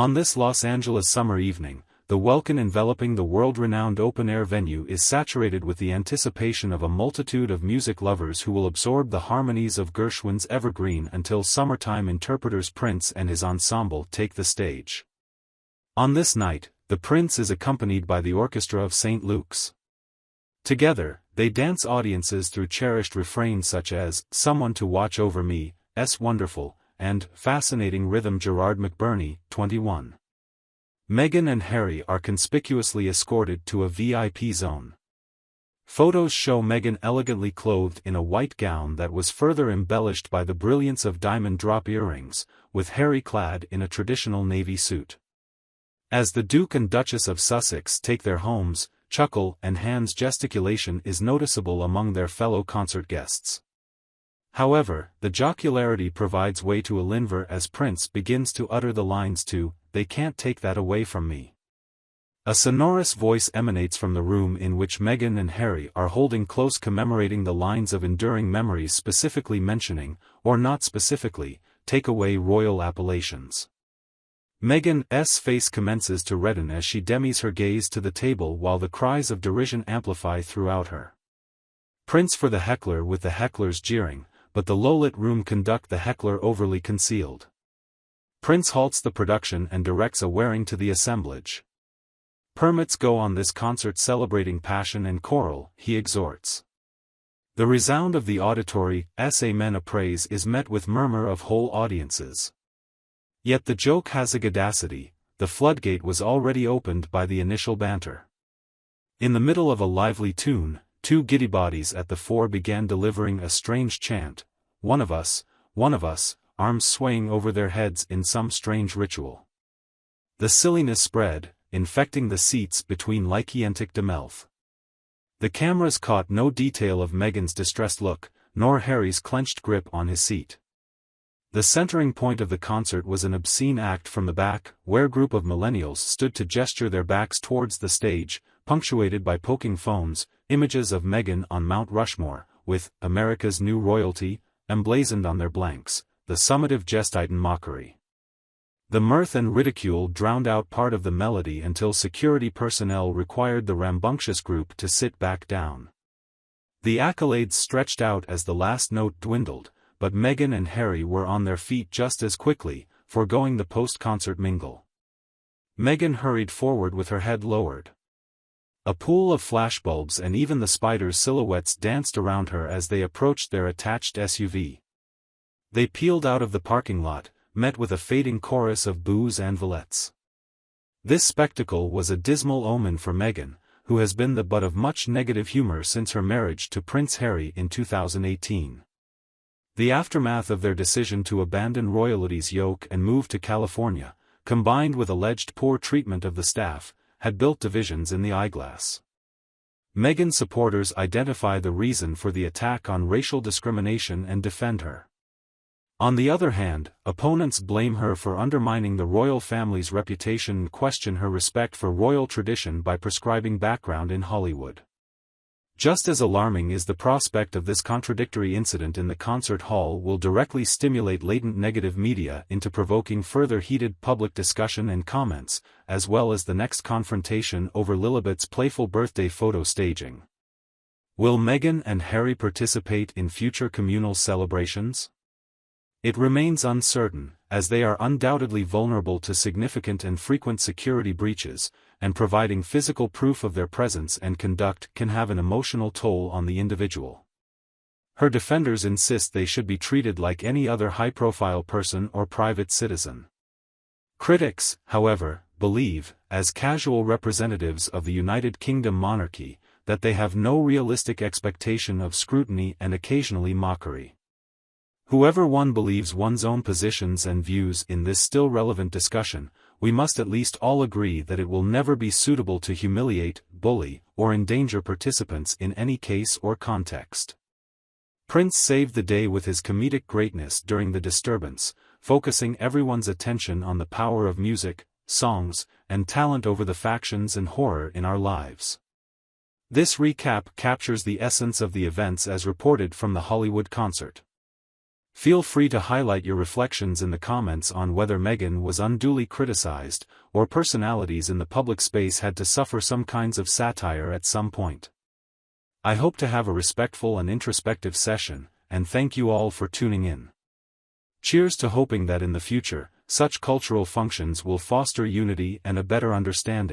On this Los Angeles summer evening, the welkin enveloping the world-renowned open-air venue is saturated with the anticipation of a multitude of music lovers who will absorb the harmonies of Gershwin's evergreen Until Summertime interpreters. Prince and his ensemble take the stage. On this night, the Prince is accompanied by the orchestra of St. Luke's. Together, they dance audiences through cherished refrains such as, "Someone to Watch Over Me," "S Wonderful," and "Fascinating Rhythm." Gerard McBurney, 21. Meghan and Harry are conspicuously escorted to a VIP zone. Photos show Meghan elegantly clothed in a white gown that was further embellished by the brilliance of diamond drop earrings, with Harry clad in a traditional navy suit. As the Duke and Duchess of Sussex take their homes, chuckle and hands gesticulation is noticeable among their fellow concert guests. However, the jocularity provides way to a linver as Prince begins to utter the lines to "They Can't Take That Away From Me." A sonorous voice emanates from the room in which Meghan and Harry are holding close, commemorating the lines of enduring memories, specifically mentioning, or not specifically, take away royal appellations. Meghan's face commences to redden as she demis her gaze to the table while the cries of derision amplify throughout her. Prince for the heckler, with the hecklers jeering, but the low-lit room conduct the heckler overly concealed. Prince halts the production and directs a wearing to the assemblage. "Permits go on this concert celebrating passion and choral," he exhorts. The resound of the auditory's amen appraise is met with murmur of whole audiences. Yet the joke has a audacity, the floodgate was already opened by the initial banter. In the middle of a lively tune, two giddy bodies at the fore began delivering a strange chant, one of us, arms swaying over their heads in some strange ritual. The silliness spread, infecting the seats between like Yentic de Melf. The cameras caught no detail of Meghan's distressed look, nor Harry's clenched grip on his seat. The centering point of the concert was an obscene act from the back, where a group of millennials stood to gesture their backs towards the stage, punctuated by poking phones, images of Meghan on Mount Rushmore, with "America's New Royalty" emblazoned on their blanks, the summative gestiten mockery. The mirth and ridicule drowned out part of the melody until security personnel required the rambunctious group to sit back down. The accolades stretched out as the last note dwindled, but Meghan and Harry were on their feet just as quickly, foregoing the post-concert mingle. Meghan hurried forward with her head lowered. A pool of flashbulbs and even the spiders' silhouettes danced around her as they approached their attached SUV. They peeled out of the parking lot, met with a fading chorus of boos and valettes. This spectacle was a dismal omen for Meghan, who has been the butt of much negative humor since her marriage to Prince Harry in 2018. The aftermath of their decision to abandon royalty's yoke and move to California, combined with alleged poor treatment of the staff, had built divisions in the eyeglass. Meghan supporters identify the reason for the attack on racial discrimination and defend her. On the other hand, opponents blame her for undermining the royal family's reputation and question her respect for royal tradition by prescribing background in Hollywood. Just as alarming is the prospect of this contradictory incident in the concert hall will directly stimulate latent negative media into provoking further heated public discussion and comments, as well as the next confrontation over Lilibet's playful birthday photo staging. Will Meghan and Harry participate in future communal celebrations? It remains uncertain, as they are undoubtedly vulnerable to significant and frequent security breaches, and providing physical proof of their presence and conduct can have an emotional toll on the individual. Her defenders insist they should be treated like any other high-profile person or private citizen. Critics, however, believe, as casual representatives of the United Kingdom monarchy, that they have no realistic expectation of scrutiny and occasionally mockery. Whoever one believes one's own positions and views in this still relevant discussion, we must at least all agree that it will never be suitable to humiliate, bully, or endanger participants in any case or context. Prince saved the day with his comedic greatness during the disturbance, focusing everyone's attention on the power of music, songs, and talent over the factions and horror in our lives. This recap captures the essence of the events as reported from the Hollywood concert. Feel free to highlight your reflections in the comments on whether Meghan was unduly criticized, or personalities in the public space had to suffer some kinds of satire at some point. I hope to have a respectful and introspective session, and thank you all for tuning in. Cheers to hoping that in the future, such cultural functions will foster unity and a better understanding.